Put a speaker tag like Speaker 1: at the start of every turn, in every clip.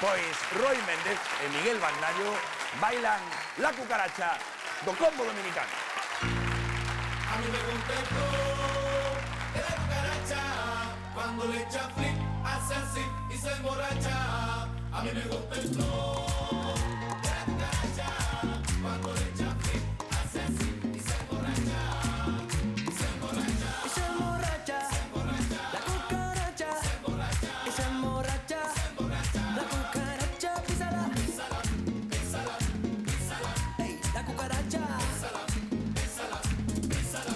Speaker 1: Pois Roy Méndez e Miguel Bagnario bailan La Cucaracha do combo dominicano.
Speaker 2: A mí me gusta el flow de la cucaracha. Cuando le echa flip, hace así y se emborracha. A mí me gusta el flow de la cucaracha. Cuando le echa flip, hace así y se emborracha. Se emborracha.
Speaker 3: Y se emborracha.
Speaker 2: Se emborracha.
Speaker 3: La cucaracha.
Speaker 2: Se emborracha.
Speaker 3: Y se emborracha.
Speaker 2: Se emborracha.
Speaker 3: La cucaracha, písala.
Speaker 2: Písala, písala, písala.
Speaker 3: Ey, la cucaracha.
Speaker 2: Písala, písala, písala.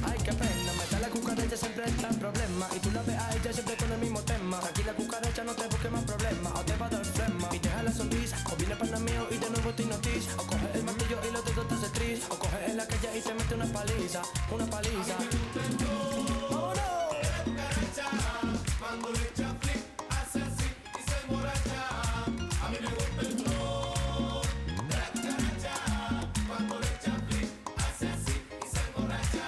Speaker 3: Ay, qué pena, me da la cucaracha siempre está en problema. Y tú la ves a ella siempre con el mismo tema. Aquí la cucaracha no te busque más problemas. O te va a dar flema y deja la sonrisa. O viene pana mío y de nuevo te hipnotiza. O coge el martillo y los dedos te hace tris. O coge en la calle y te mete una paliza. Una paliza. ¡Vámonos!
Speaker 2: La cucaracha, cuando le echa flip, hace así y se emborracha. A mí me gusta el flow de la cucaracha. Cuando le echa flip, hace así y se emborracha.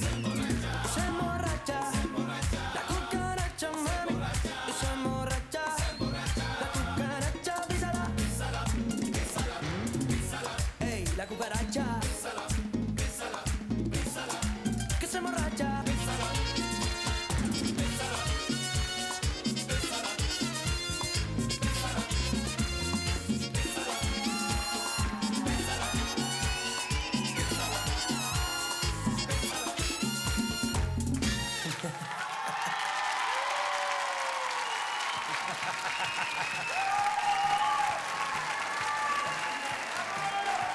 Speaker 2: Se emborracha.
Speaker 3: Se emborracha.
Speaker 2: Se emborracha.
Speaker 3: La cucaracha, mami. Y se emborracha.
Speaker 2: Se emborracha.
Speaker 3: La cucaracha, písala.
Speaker 2: Písala, písala, písala,
Speaker 3: Ey, la cucaracha.
Speaker 2: písala, písala, písala.
Speaker 3: Que se emborracha.